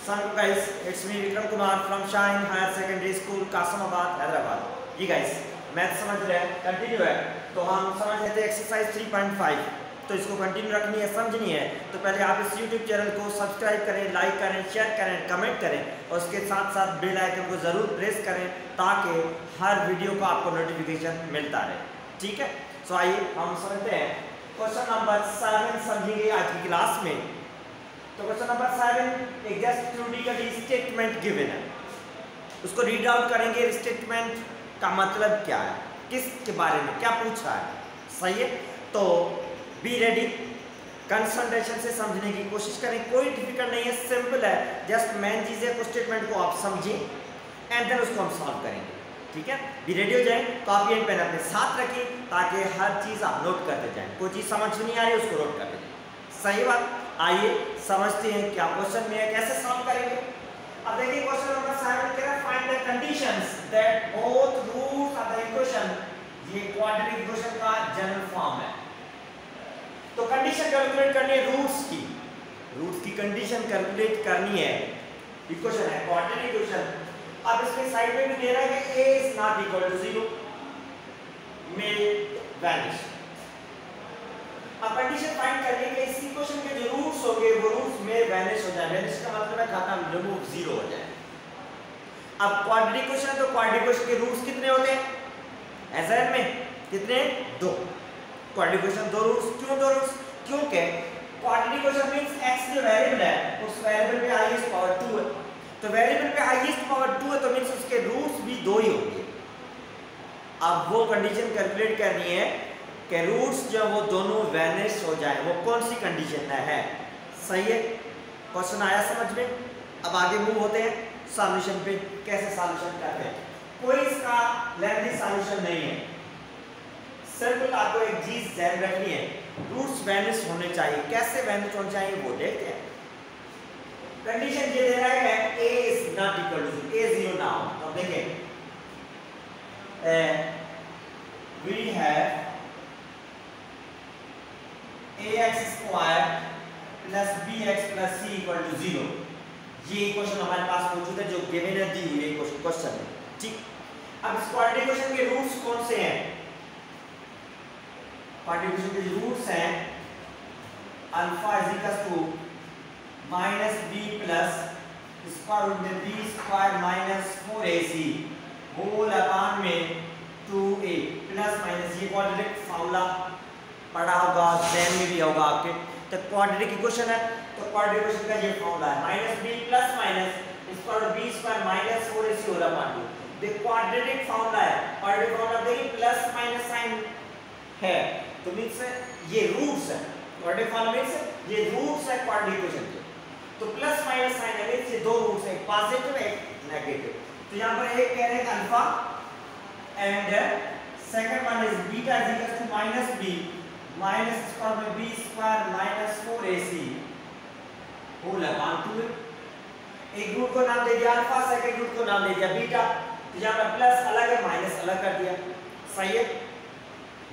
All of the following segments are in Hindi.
Assalamualaikum guys, it's me Vikram Kumar from Shine Higher Secondary School, Kasmabad, Hyderabad. जी गाइस, मैथ समझ रहे हैं, कंटिन्यू है। तो हम समझ रहे थे एक्सरसाइज 3.5, तो इसको कंटिन्यू रखनी है, समझनी है। तो पहले आप इस यूट्यूब चैनल को सब्सक्राइब करें, लाइक करें, शेयर करें, कमेंट करें और उसके साथ साथ बेल आइकन को ज़रूर प्रेस करें ताकि हर वीडियो का आपको नोटिफिकेशन मिलता रहे। ठीक है, सो आइए हम समझते हैं। क्वेश्चन नंबर 7 समझेंगे आज की क्लास में। तो क्वेश्चन नंबर 7, एक जस्ट थ्योरेटिकल स्टेटमेंट गिवन है, उसको रीड आउट करेंगे। स्टेटमेंट का मतलब क्या है, किसके बारे में क्या पूछा है, सही है। तो बी रेडी, कंसंट्रेशन से समझने की कोशिश करें, कोई डिफिकल्ट नहीं है, सिंपल है। जस्ट मेन चीज़ है को स्टेटमेंट को आप समझिए एंड देन उसको हम सॉल्व करेंगे। ठीक है, बी रेडी हो जाए, कॉपी एंड पेन अपने साथ रखिए ताकि हर चीज़ आप नोट करते जाएं। कोई चीज़ समझ नहीं आ रही उसको नोट करते जाएं, सही बात। आइए समझते हैं क्या क्वेश्चन में है, कैसे सॉल्व करेंगे। अब देखिए क्वेश्चन नंबर 7 कह रहा है find the conditions that both roots of the equation, ये क्वाड्रेटिक इक्वेशन का जनरल फॉर्म है। तो कंडीशन कैलकुलेट करनी है रूट्स की कंडीशन कैलकुलेट करनी है। इक्वेशन है क्वाड्रेटिक इक्वेशन। अब इसके साइड में भी दे रहा है कि a is not equal to 0 में वैनिश। अब कंडीशन फाइंड करने के लिए इस इक्वेशन के जो रूट्स होंगे वो रूट्स में वैनिश हो जाए। वैनिश का मतलब है खत्म, रिमूव, 0 हो जाए। अब क्वाड्रेटिक इक्वेशन है तो क्वाड्रेटिक इक्वेशन के रूट्स कितने होते हैं एसएन में, कितने? 2। Quadratic equation 2 roots. क्यों 2 रूट्स? क्योंकि क्वाड्रेटिक इक्वेशन मींस x जो वेरिएबल है उस वेरिएबल पे हाईएस्ट पावर 2 है। तो वेरिएबल पे हाईएस्ट पावर 2 है तो मींस उसके रूट्स भी 2 ही होंगे। अब वो कंडीशन कैलकुलेट करनी है कि रूट्स जो वो दोनों वैनिश हो जाए। वो कौन सी कंडीशन है, सही है। क्वेश्चन आया समझ में। अब आगे मूव होते हैं सॉल्यूशन पे, कैसे सॉल्यूशन करते हैं। कोई इसका लेंथी सॉल्यूशन नहीं है, सिंपल आपको एक चीज ध्यान रखनी है, रूट्स वैनिश होने चाहिए। कैसे वैनिश होने चाहिए वो देखते हैं। कंडीशन ये दे रहा है कि a is not equal to a 0 ना हो। तो देखें we have ax square plus bx plus c equal to 0। ये इक्वेशन हमारे पास मौजूद है जो गिवन है, दी हुई है क्वेश्चन में। ठीक, अब इस क्वाड्रेटिक इक्वेशन के रूट्स कौन से हैं? क्वाड्रेटिक इक्वेशन के रूट्स हैं alpha is equal to minus b plus square root में b square minus 4ac whole upon में 2a प्लस माइनस। ये क्वाड्रेटिक फार्मूला पढ़ा होगा, ध्यान में भी होगा आपके। तो क्वाड्रेटिक इक्वेशन है तो क्वाड्रेटिक इक्वेशन का ये फॉर्मूला है minus b plus minus square b square minus 4ac whole upon 2। ये क्वाड्रेटिक फार्मूला है। क्वाड्रेटिक फार्मूला देखिए प्लस माइनस साइन है तो मींस ये रूट्स है। क्वाड्रेटिक फार्मूला मींस ये रूट्स है क्वाड्रेटिक इक्वेशन के। तो प्लस माइनस साइन है मींस ये दो रूट्स है, एक पॉजिटिव एक नेगेटिव। तो यहां पर एक कह रहे हैं alpha and second one is beta is equal to minus b minus square में b square minus 4ac whole upon 2। एक रूट को नाम दे दिया अल्फा, सेकंड रूट को नाम दे दिया बीटा। तो यहां पर प्लस अलग है, माइनस अलग कर दिया, सही है।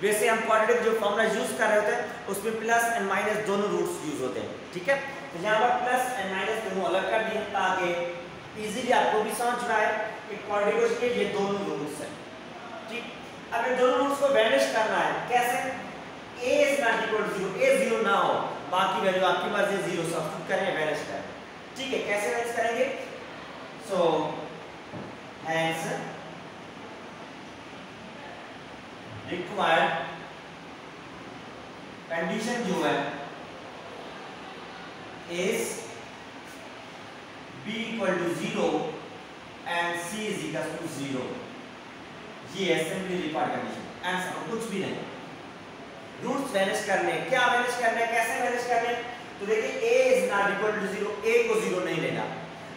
वैसे हम क्वाड्रेटिक जो फॉर्मूला यूज कर रहे होते हैं उसमें प्लस एंड माइनस दोनों रूट्स यूज होते हैं। ठीक है, तो यहां पर प्लस एंड माइनस दोनों अलग कर दिए ताकि इजीली आपको भी समझ में आए कि क्वाड्रेटिक के ये दोनों रूट्स हैं। ठीक, अब इन दोनों रूट्स को वैनिश करना है। कैसे? a is not equal to 0, a 0 ना हो, बाकी वैल्यू आपकी मर्जी 0 सब्स्टिट्यूट करें, वैनिश करें। ठीक है, कैसे वैनिश करेंगे? सो हेंस रिक्वायर्ड कंडीशन जो है is b equal to 0 and c is equal to 0। ये है सिंपली रिक्वायर्ड कंडीशन। आंसर कुछ भी नहीं, रूट्स वैनिश करने। क्या वैनिश करने, कैसे वैनिश करने? तो देखिए a is not equal to 0, a को 0 नहीं लेना।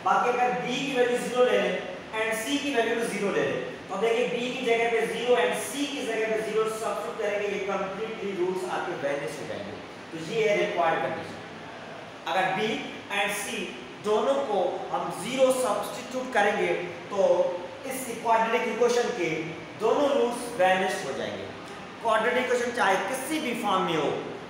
बाकी अगर b की वैल्यू 0 ले लें एंड c की वैल्यू 0 ले लें तो देखिए b की जगह पे 0 एंड c की जगह पे 0 सब्स्टिट्यूट करेंगे, ये कंप्लीटली रूट्स आपके वैनिश हो जाएंगे। तो ये है रिक्वायर्ड कंडीशन। अगर b एंड c दोनों को हम 0 सब्स्टिट्यूट करेंगे तो इस क्वाड्रेटिक इक्वेशन के दोनों रूट्स वैनिश हो जाएंगे। क्वाड्रेटिक इक्वेशन चाहे किसी भी फॉर्म में हो,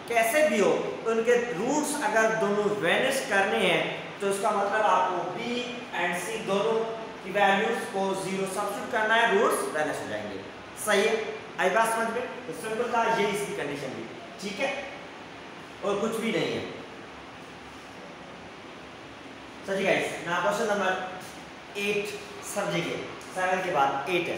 कैसे भी हो उनके रूट्स अगर दोनों वैनिश करने हैं तो इसका मतलब आपको बी एंड सी दोनों की वैल्यूज को 0 सब्स्टिट्यूट करना है, रूट्स वैनिश हो जाएंगे। सही है, आई बात समझ में? तो सिंपल था ये इसकी कंडीशन भी, ठीक है, और कुछ भी नहीं है। सही गाइस, ना क्वेश्चन नंबर 8 समझिए, 7 के बाद 8 है।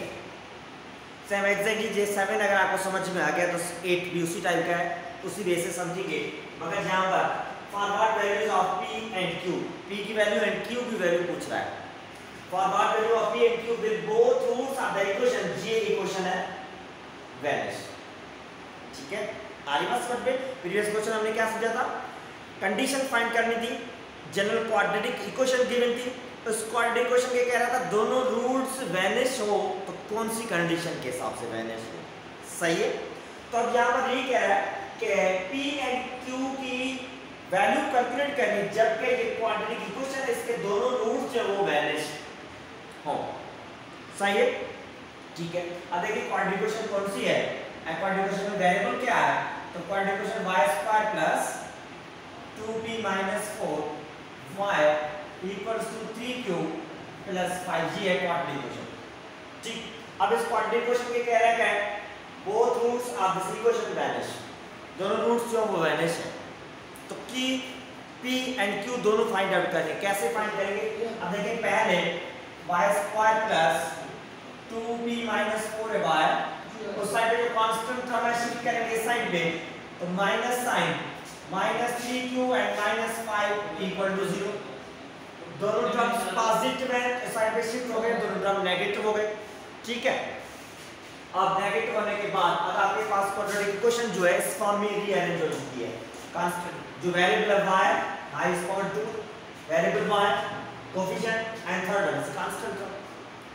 7 एग्जैक्टली जे 7 अगर आपको समझ में आ गया तो 8 भी उसी टाइप का है, उसी बेस से समझेंगे। मगर यहाँ पर for what values of p and q, p की वैल्यू एंड q की वैल्यू पूछ रहा है। For what value of p and q will both roots of the equation, ये इक्वेशन है वैनिश, ठीक है। आगे बात समझ में? प्रीवियस क्वेश्चन हमने क्या समझा था, कंडीशन फाइंड करनी थी, जनरल क्वाड्रेटिक इक्वेशन गिवन थी, उस क्वाड्रेटिक इक्वेशन के कह रहा था दोनों रूट्स वैनिश हो तो कौन सी कंडीशन के हिसाब से वैनिश हो। सही है, तो अब यहाँ पर ये कह रहा है कि p एंड q की वैल्यू कैलकुलेट करनी जबकि ये क्वाड्रेटिक इक्वेशन है, इसके दोनों रूट्स जो वो वैनिश हो। सही है, ठीक है। अब देखिए क्वाड्रेटिक इक्वेशन कौन सी है, क्वाड्रेटिक इक्वेशन में वेरिएबल क्या है, तो quadratic equation y² plus 2p minus 4y equals to 3q plus 5g है क्वाड्रेटिक इक्वेशन, ठीक। अब इस क्वाड्रेटिक इक्वेशन के कह रहा है क्या, both roots of this equation vanish, दोनों रूट्स जो वो वैनिश है, तो की p एंड q दोनों फाइंड आउट करेंगे। कैसे फाइंड करेंगे, अब देखिए पहले y² plus 2p minus 4y उस साइड पे जो कांस्टेंट टर्म है शिफ्ट करेंगे इस साइड पे, तो minus sign minus 3q and minus 5 equal to 0, दोनों टर्म्स पॉजिटिव है, इस साइड पे शिफ्ट हो गए, दोनों टर्म नेगेटिव हो गए, ठीक है। अब नेगेटिव होने के बाद अगर आपके पास क्वाड्रेटिक इक्वेशन जो है इस फॉर्म में रीअरेंज हो चुकी है, कांस्टेंट जो variable y i is equal to variable y coefficient and third term से constant term,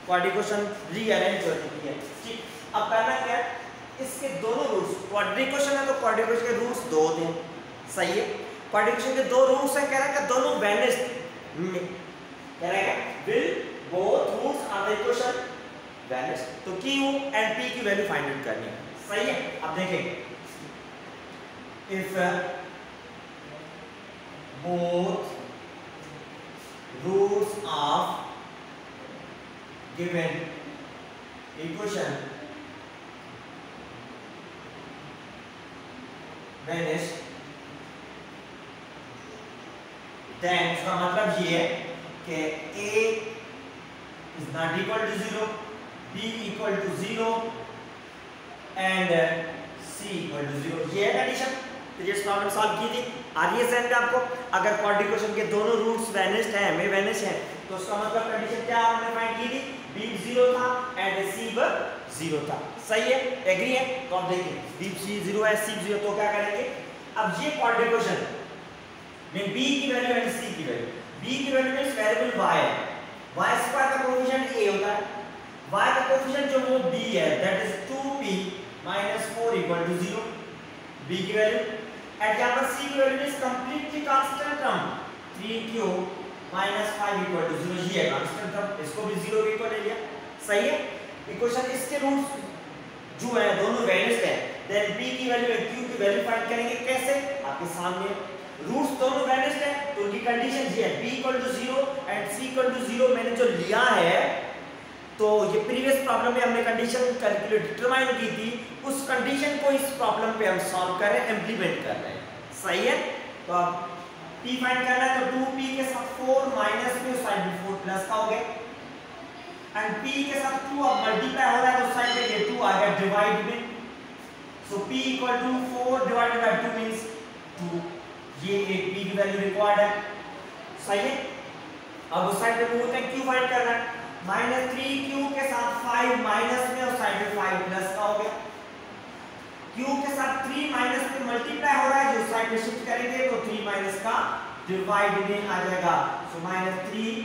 quadratic equation rearrange हो चुकी है, ठीक। अब करना क्या है, इसके दोनों रूट्स, क्वाड्रेटिक इक्वेशन है तो क्वाड्रेटिक इक्वेशन के रूट्स दो थे, सही है। क्वाड्रेटिक इक्वेशन के दो रूट्स हैं, कह रहा है कि दोनों वैनिश, कह रहा है will both roots of the equation vanish, तो q एंड p की वैल्यू फाइंड आउट करनी है, सही है। अब देखें if both roots of given equation vanish, then इसका मतलब ये है कि a is not equal to 0, b equal to 0 and c equal to 0, ये है कंडीशन। तो ये प्रॉब्लम सॉल्व की थी, आ रही है सेंड पे आपको। अगर क्वाड्रेटिक इक्वेशन के दोनों रूट्स वैनिश्ड हैं, में वैनिश हैं, तो उसका मतलब कंडीशन क्या हमने फाइंड की थी, b 0 था एंड c 0 था, सही है, एग्री है। तो अब देखिए b 0 है, c 0, तो क्या करेंगे, अब ये क्वाड्रेटिक इक्वेशन में b की वैल्यू एंड c की वैल्यू, b की वैल्यू मींस वेरिएबल y है, y² का कोएफिशिएंट a होता है, y का कोएफिशिएंट जो वो b है, that is 2p minus 4 equal to 0, b की वैल्यू एंड यहाँ पर c की value is completely constant term 3q minus 5 equal to 0, ये है कांस्टेंट टर्म, इसको भी 0 के इक्वल ले लिया, सही है। इक्वेशन इसके रूट्स जो है दोनों वैनिश्ड है, देन b की वैल्यू एंड q की वैल्यू फाइंड करेंगे, कैसे, आपके सामने रूट्स दोनों वैनिश्ड है तो उनकी कंडीशन ये है, b equal to 0 and c equal to 0 मैंने जो लिया है, तो ये प्रीवियस प्रॉब्लम में हमने कंडीशन कैलकुलेट डिटरमाइन की थी, उस कंडीशन को इस प्रॉब्लम पे हम सॉल्व कर रहे हैं, इंप्लीमेंट कर रहे हैं, सही है। तो अब p फाइंड करना है, तो 2p के साथ 4 माइनस में उस साइड में 4 प्लस का हो गया एंड p के साथ 2 अब मल्टीप्लाई हो रहा है तो उस साइड में ये 2 आ गया डिवाइड में, so p equal to 4 divided by 2 means 2, ये एक p की वैल्यू रिक्वायर्ड है, सही है। अब उस साइड पे मूव है, q फाइंड करना है, माइनस 3q के साथ 5 माइनस में और साइड में 5 प्लस का हो गया, q के साथ 3 माइनस में मल्टीप्लाई हो रहा है, जो साइड में शिफ्ट करेंगे तो 3 माइनस का डिवाइड में आ जाएगा, सो माइनस 3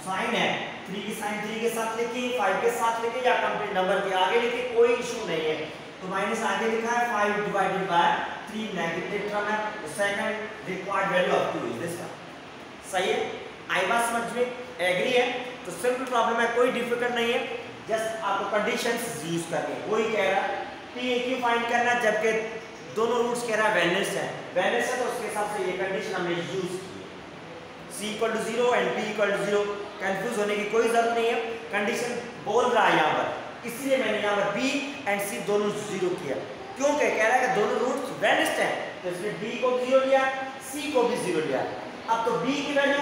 साइन है, 3 की साइन 3 के साथ लिखी, 5 के साथ लिखी या कंप्लीट नंबर के आगे लिखी, कोई इशू नहीं है, तो माइनस आगे लिखा है 5 डिवाइडेड बाय 3 नेगेटिव टर्म है, तो second required value of 2 is this, सही है। आई बात समझ में, एग्री है। तो सिंपल प्रॉब्लम है, कोई डिफिकल्ट नहीं है, जस्ट आपको कंडीशंस यूज करनी है। वही कह रहा है p q फाइंड करना, जबकि दोनों रूट्स कह रहा है वैनिस्ट है, वैनिस्ट है तो उसके हिसाब से ये कंडीशन हमने यूज की है। c equal to 0 and b equal to 0, confuse होने की कोई जरूरत नहीं है, कंडीशन बोल रहा है यहाँ पर, इसलिए मैंने यहाँ पर b एंड c दोनों 0 किया, क्योंकि कह रहा है कि दोनों रूट्स वैनिस्ट हैं, तो इसने b को 0 लिया, c को भी 0 लिया। अब तो b की वैल्यू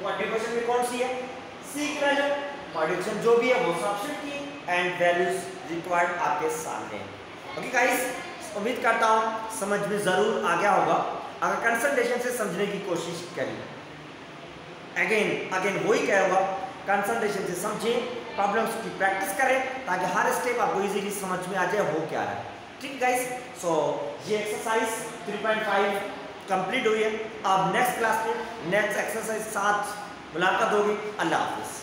मल्टीप्लिकेशन में कौन सी है, c की वैल्यू मल्टीप्लिकेशन जो भी है वो सब्स्टिट्यूट की एंड वैल्यूज रिक्वायर्ड आपके सामने। ओके गाइस, उम्मीद करता हूँ समझ में ज़रूर आ गया होगा। अगर कंसंट्रेशन से समझने की कोशिश करें, अगेन वही कहूँगा, कंसंट्रेशन से समझें, प्रॉब्लम्स की प्रैक्टिस करें ताकि हर स्टेप आपको इजीली समझ में आ जाए हो क्या रहा है। ठीक गाइस, सो ये एक्सरसाइज 3.5 कंप्लीट हुई है। अब नेक्स्ट क्लास में नेक्स्ट एक्सरसाइज साथ मुलाकात होगी। अल्लाह हाफिज़।